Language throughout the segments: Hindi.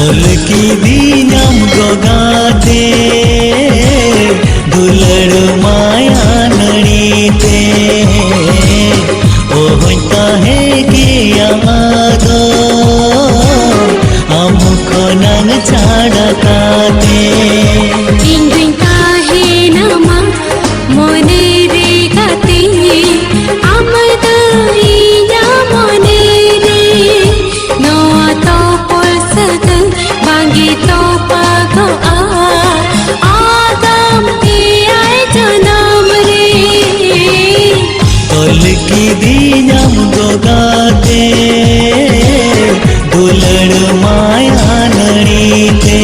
Tolki dinyam gogate dulad maya narite ohoi tahe ki amado amukho nang chada kate ingin tahe nama mone re gate amada iya mone re noa to polsad bangi to pago adam ai janam re tolki dinyam gogate dulad maya narite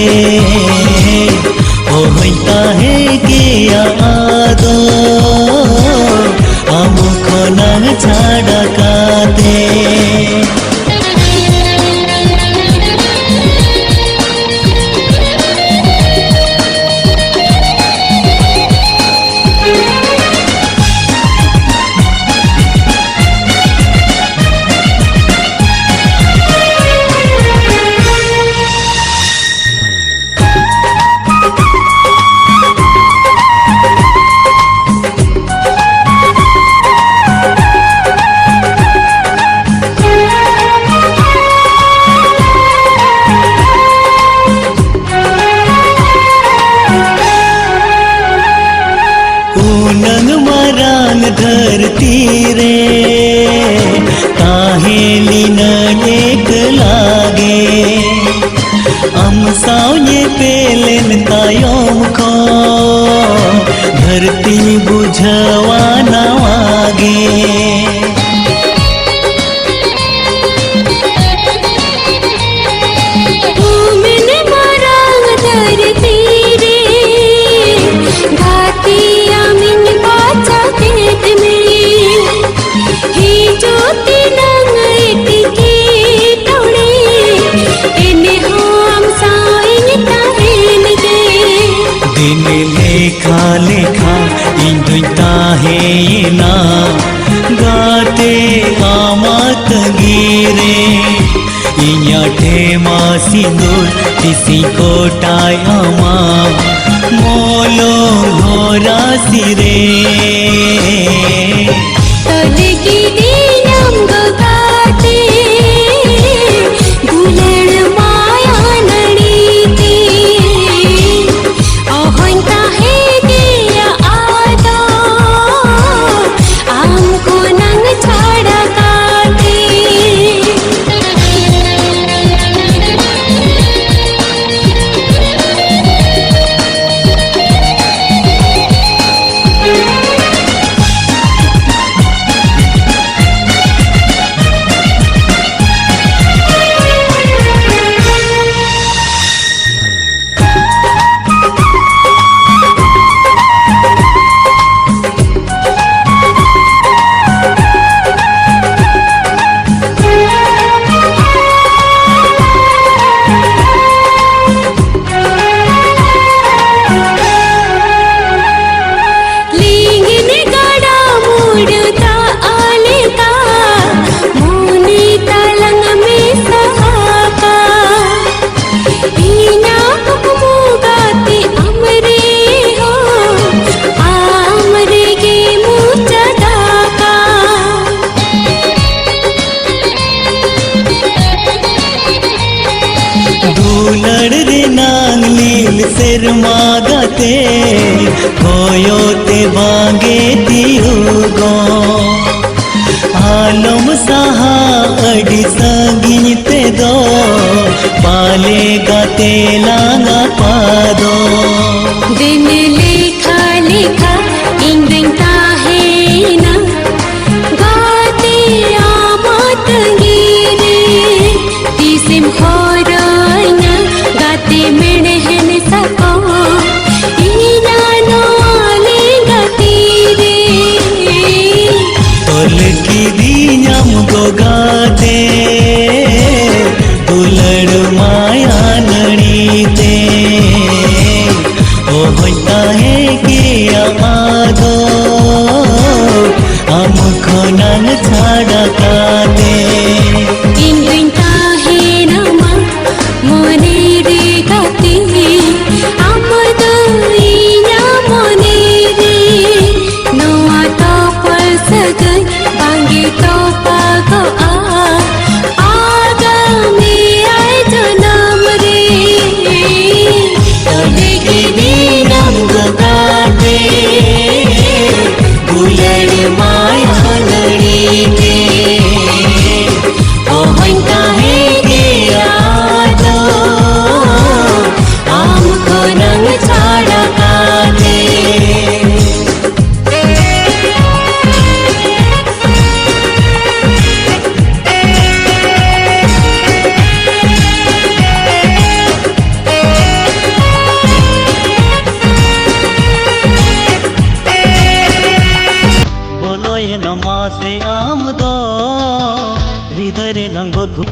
ohoi tahe ki amado amukho nang chada kate नंग मरान धरती रे काहे लीन एक लागे हम सावये पेलेन तायोम को धरती बुझवा ना वागे लेखा लेखा इंदुई ताहे ना गाते आमात गिरे इन्या ठेमा सिंदूर किसी कोटाय आमा मोलो घोरा सिरे तलकी दिनम गगाते दुलड़ माया नड़ीते ohoi tahe kiya aado amko nang chada kate दुलड़ रे नांग लील सिरमा गाते खोयो ते बांगे दियुगो आलम सहा अडी संगिन ते दो पाले गाते लांगा पादो दिन लेखा लेखा इंगन ताहे ना गाते आमात गिरे तिसिम खोरना गाते मेणहन सको इना नोले गाते रे तोलकी दिnyam gogate दुलड़ माया नड़ीते ohoi tahe ki amado amukho nang chada kate ingin tahe nama mone आगामी आए जन्म रे तोले दिनम गोगाते बुलड़ माया लड़ी के ओहन काहे के यादो हमको रंग छाड़ा काटे नमासे आमदो हृदय लंगो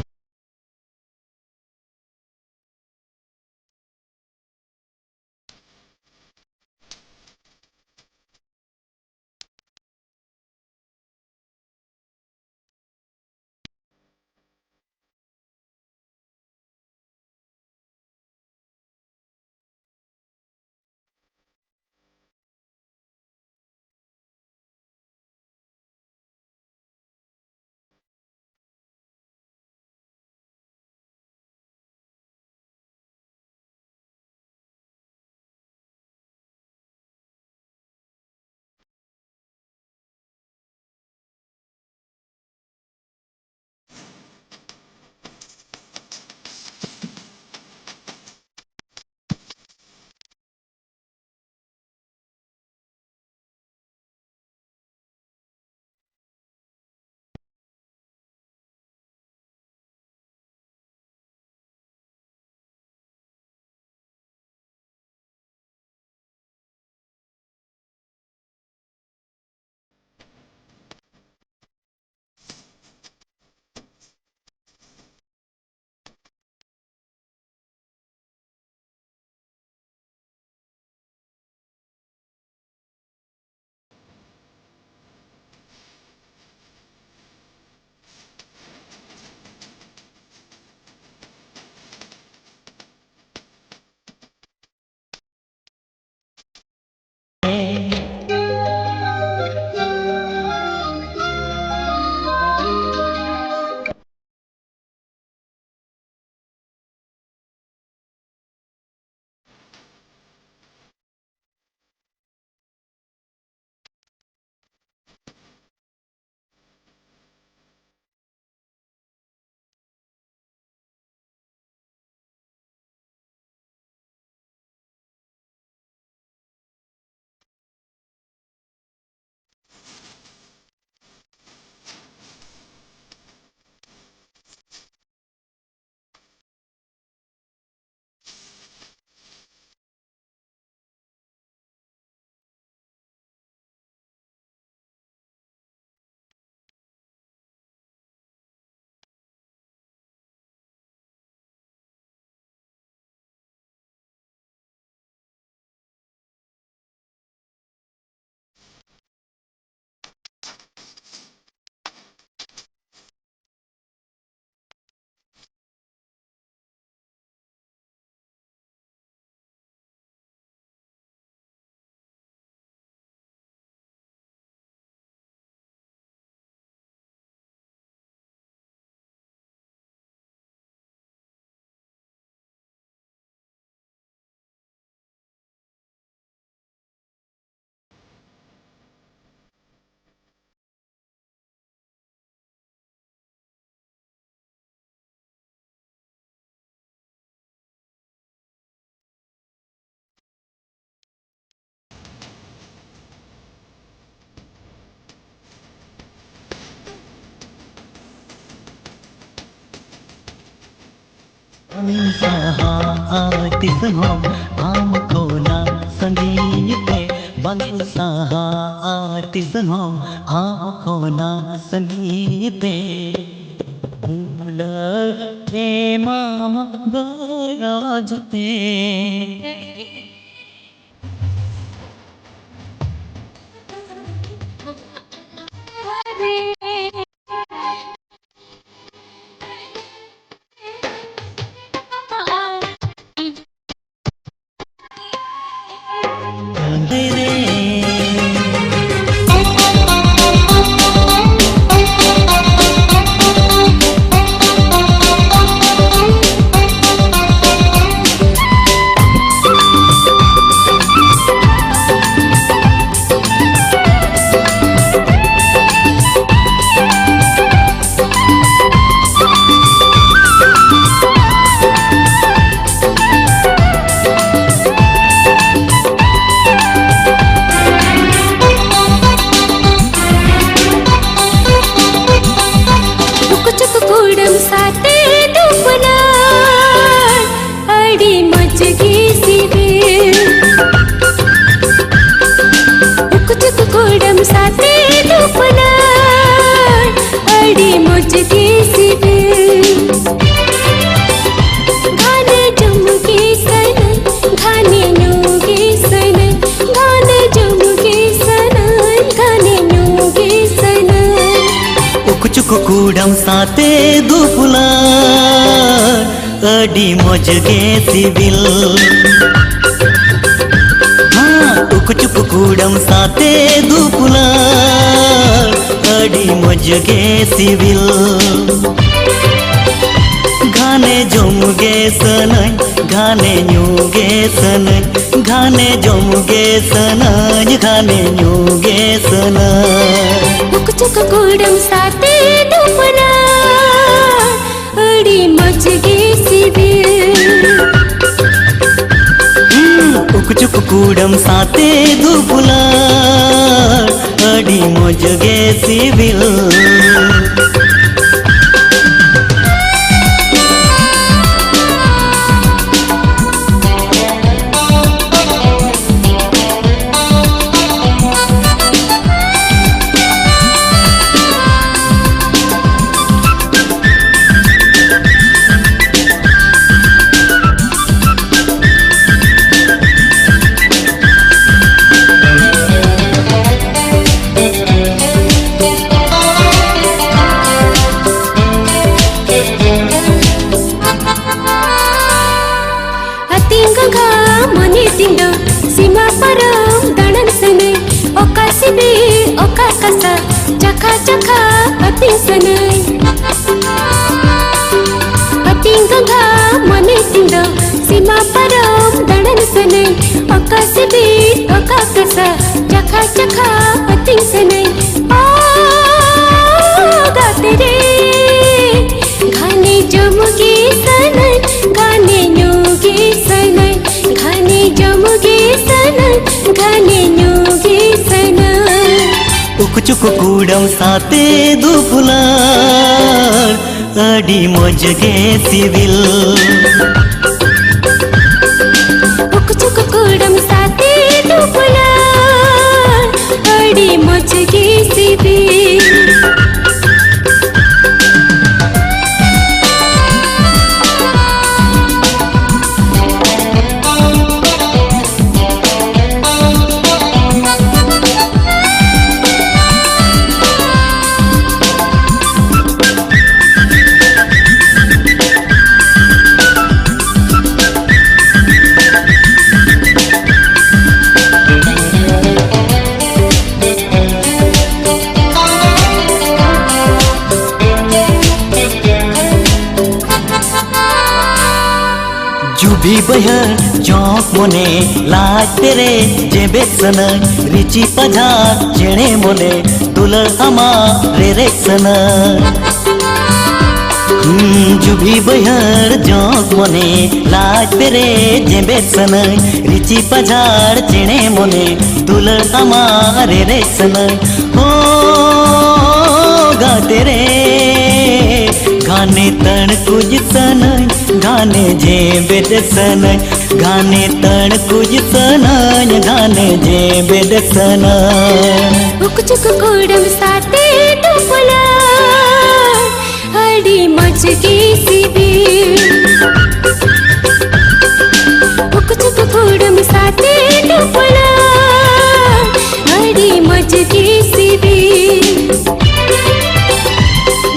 Sahatis ho amko na sangeete bang sahatis ho amko na sangeete Bhula prema garajte उकचुक कूडम साते दुपुला अडी मजगे सिविल हाँ उकचुक कूडम साते दुपुला अडी मजगे सिविल घाने जमुगे सनय घाने न्यूगे सनय घाने जमुगे सनय घाने न्यूगे सनय उकचुक कूडम साते दुपुला अडी मजगे सिविल उकचुक कूडम साते दुपुला अडी मजगे सिविल सीमा परम दणन सने ओका सिबी ओका कसा चखा चखा अति सने अति गंगा मने तिंद सीमा परम दणन सने ओका सिबी ओका कसा चखा चखा अति सने ओ गाते रे घाने जमुगे सने घाने न्यूगे सने घाने जमुगे सनय घाने न्यूगे सनय उकचुक कूडम साते दुपुला अडी मजगे सिविल उकचुक कूडम साते दुपुला अडी मजगे सिविल जुबी बहर चौक मोने लाज तेरे जेबे सनय रिची पझार चेणे मोने दुलर हमा रे सनय जुबी बहर चौक मोने लाज तेरे जेबे सनय रिची पझार चेणे मोने दुलर हमा रे सनय हो गा तेरे घाने तण कुछ सनय घाने जे बेद सनय घाने तण कुछ सनय घाने जे बेद सनय उकचुक कूडम साते दुपुला अडी मजगे सिविल उकचुक कूडम साते दुपुला अडी मजगे सिविल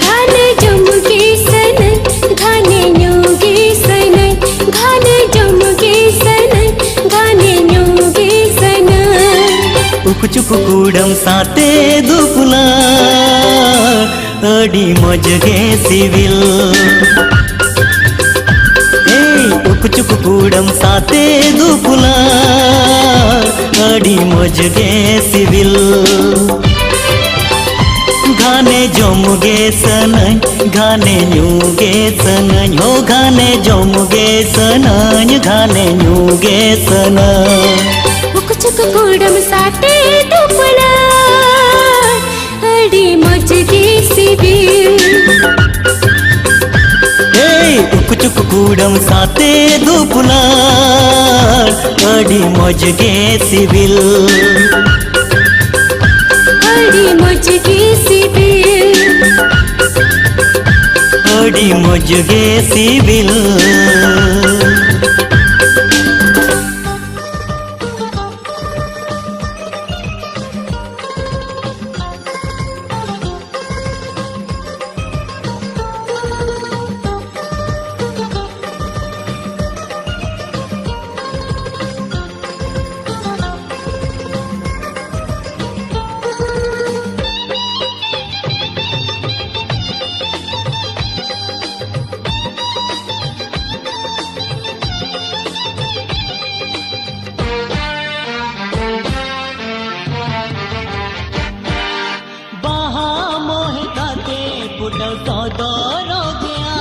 घाने जमुगे सनय घाने न्यूगे सनय घाने जमुगे सनय घाने न्यूगे सनय उकचुक कूडम साते दुपुला अडी मजगे सिविल उकचुक कूडम साते दुपुला अडी मजगे सिविल घाने जमुगे सनय घाने न्यूगे सनय हो घाने जमुगे सनय घाने न्यूगे सनय उकचुक कूडम साते दुपुला अडी मजगे सिविल उकचुक कूडम साते दुपुला अडी मजगे सिविल अडी मजगे सिविल अडी मजगे सिविल फुटल सौदर गया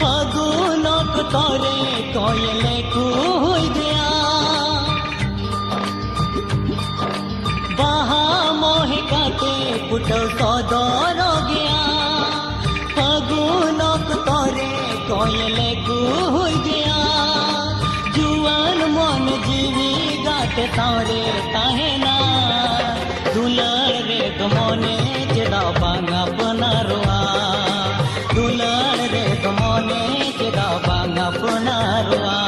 फागुनक तरे कोयले कुई गया बाहा मोहिकाते फुटल सौदर गया फागुनक तरे कोयले कुई गया जुआन मन जीवी गाते तारे ताहेना दुलार रे गमने चेदा बांगा पनारोआ दुलार रे गमने चेदा बांगा पनारोआ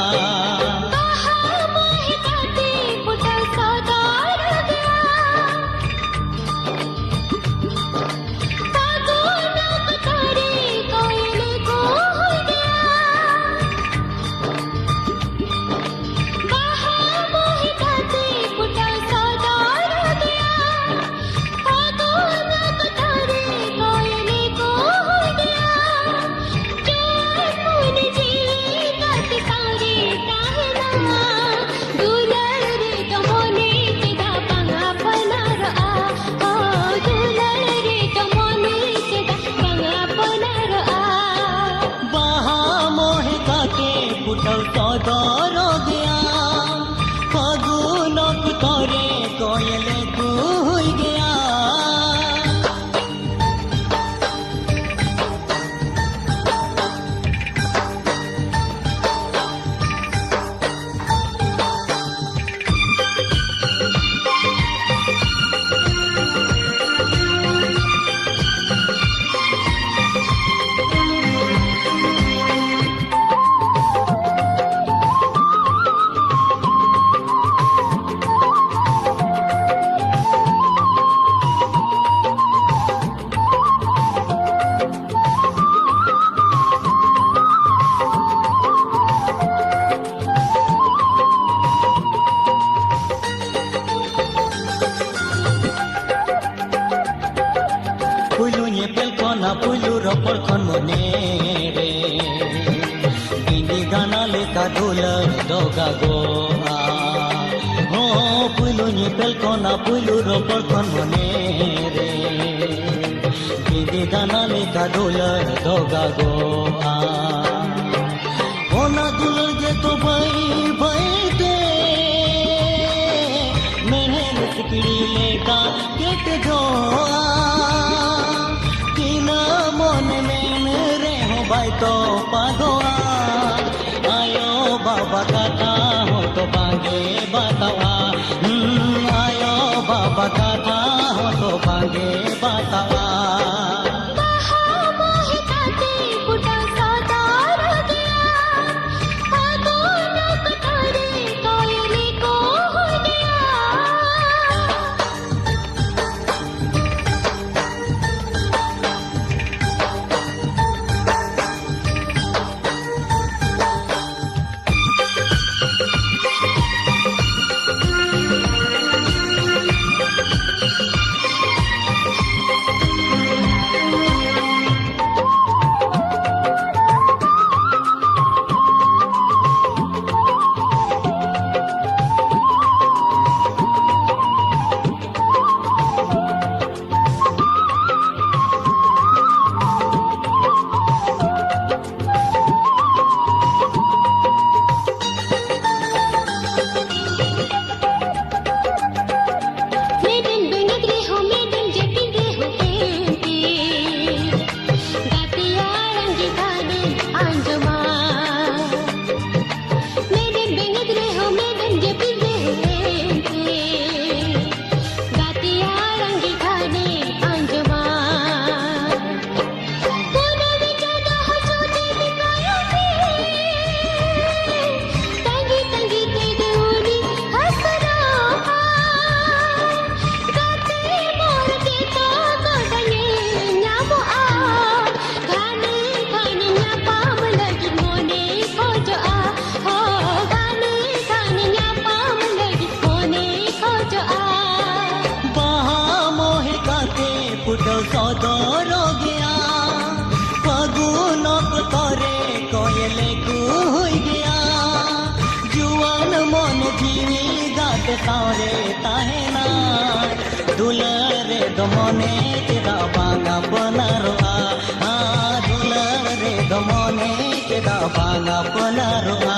सौदर गया फागुनक तरे कोयले कुई गया पुलू रपड़ खन मने रे इंडी गाना लेका दुलर दोगा गोआ हो पुलू निपेल कोना पुलू रपड़ खन मने रे इंडी गाना लेका दुलर दोगा गोआ होना दुलर जे तो भाई भाई दे मैंने लसकड़ी लेका गेट जोआ भाई तो पागोआ आयो बाबा काका हो तो बांगे बतावा आयो बाबा काका हो तो बांगे बतावा सौदर गया फागुनक तरे कोयले कुई गया जुआन मन जीवी गाते तारे ताहे ना दुला रे दमने चेदा बांगा बनारोआ रे दमने चेदा बांगा बनारोआ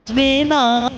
Nina,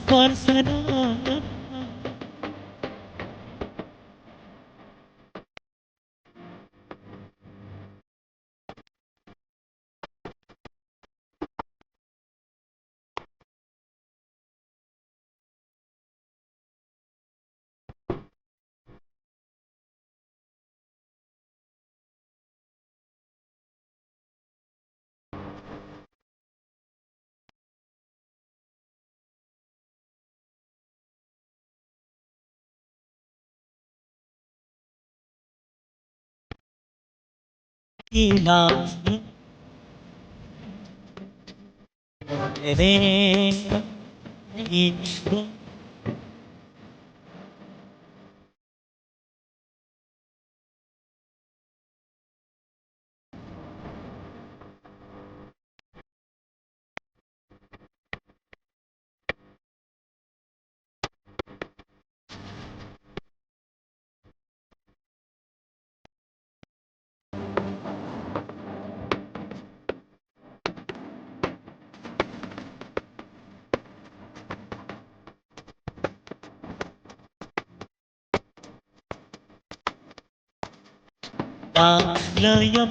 Korsana ina re Palayam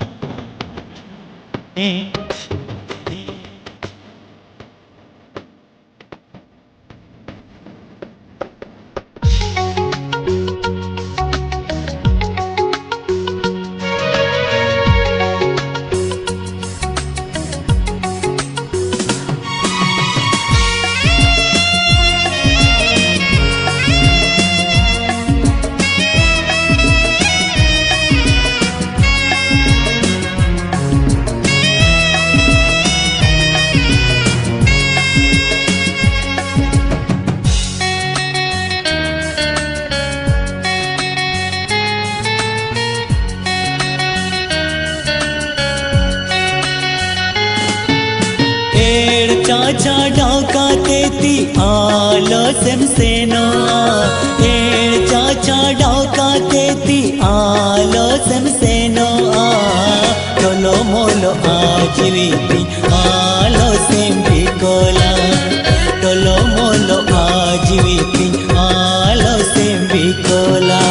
चाचा डाका तेती आलो सेमसेनो चाचा डाका तेती आलो सेमसेनो टोलो मोलो आजीविती आलो सेम्बिकोला टोलो मोलो आजीविती आलो सेम्बिकोला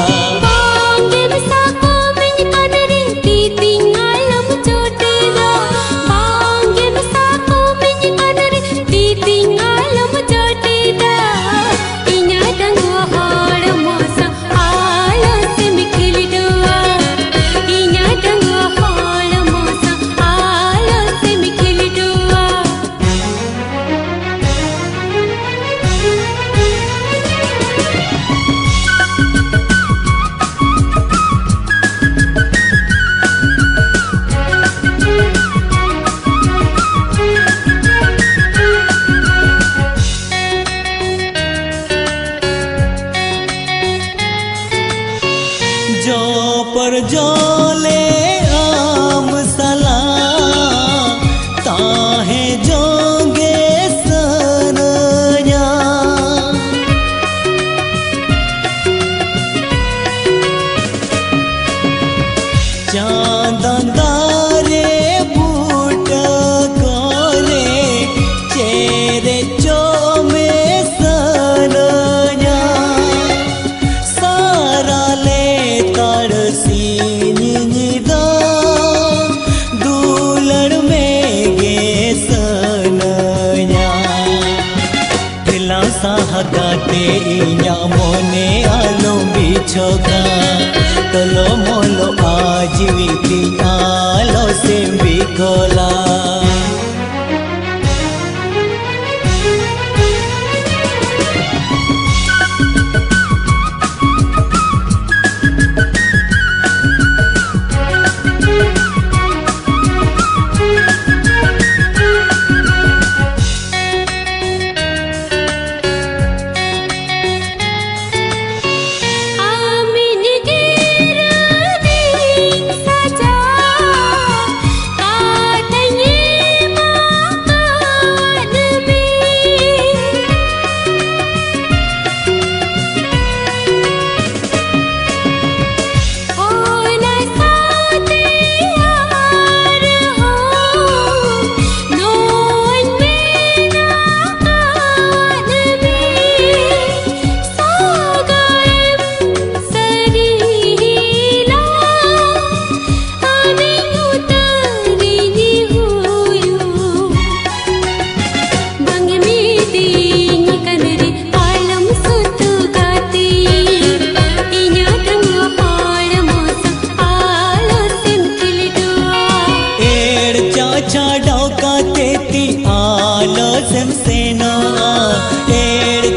जो पर जोले आम सला ताहे जोगे सनया चांदारे बूट कोले चेरे चोमे सनया सारा दूलड़ में गे सनया दिला साहकाते इया मोने आलो बिछोगा तलो मोलो आजीविती आलो सेम्बिकोला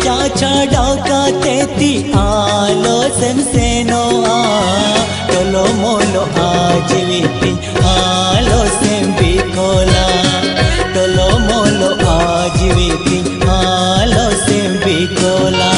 चाचा डाका तेती आलो सेमसेनो टोलो मोलो आजीविती आलो सेम्बिकोला टोलो मोलो आजीविती आलो सेम्बिकोला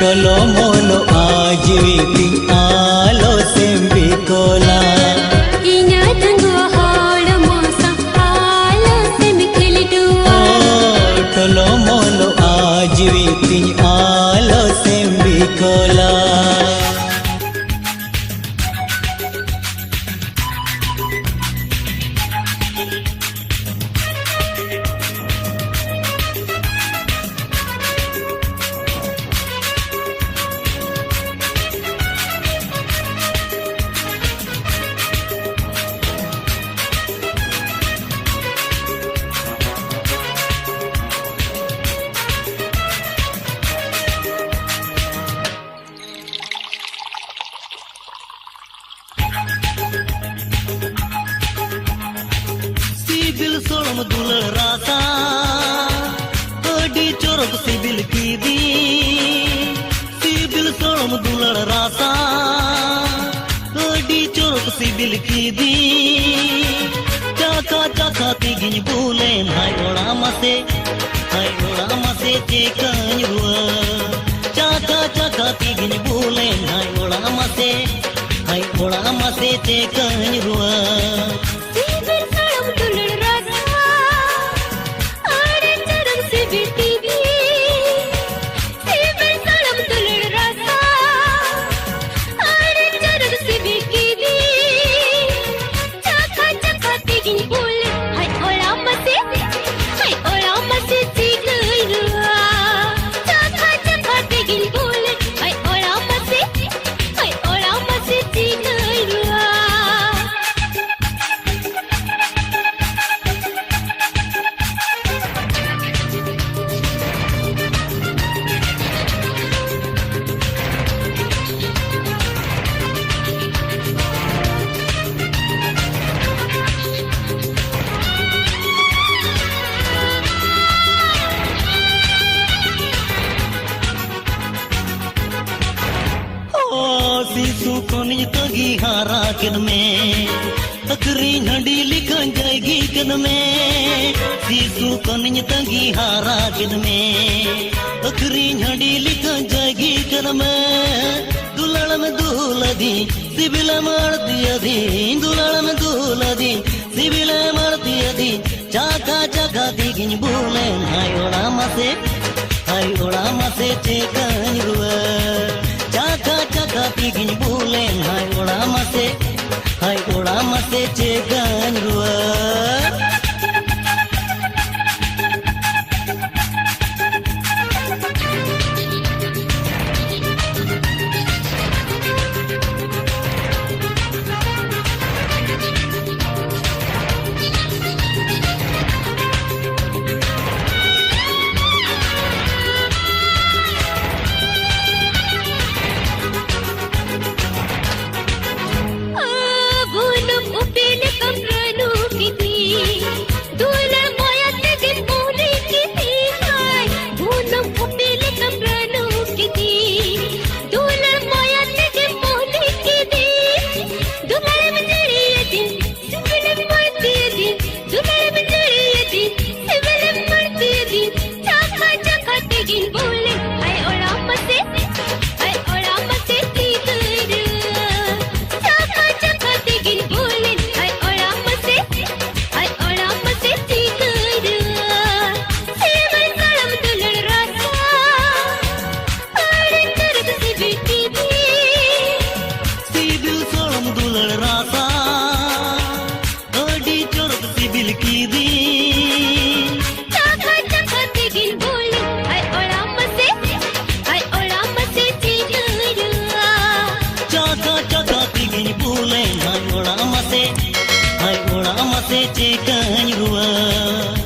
टोलो मोलो आजीविती आलो सेम्बिकोला इन्या तंगो हाड़ मोसा आलो सेम्बिकिलिडुआ टोलो मोलो आजीविती आलो सेम्बिकोला सोलम दुलर रासा अडी चोरक सिबिल की दी सिबिल सोलम दुलर रासा अडी चोरक सिबिल की दी चाका चाका तिगिन बुले हाय ओड़ा मसे चेकन रुआ चाका चाका तिगिन बुले हाय ओड़ा मसे चेकन रुआ सिबिल सोलम दुलर रासा अडी चोरक सिबिल की दी सिबिल सोलम दुलर रासा अडी चोरक सिबिल की दी चाका चाका तिगिन बुले हाय ओड़ा मसे चेकन रुआ चाका चाका तिगिन बुले हाय ओड़ा मसे चेकन रुआ शिशु कोनी तगी हारा किन में तकरी नडी लिखन जाएगी किन में शिशु कोनी तगी हारा किन में तकरी नडी लिखन जाएगी किन में दुलड़ में दूलदी सिबिल मारती अधी दुलड़ में दूलदी सिबिल मारती अधी चाका चाका दिगिन बोले हाय ओड़ा मसे चेकन रुआ चाका चाका तिगिन बोले हाय ओड़ा मसे चेकन रुआ हाय ओड़ा मसे चेकन रुआ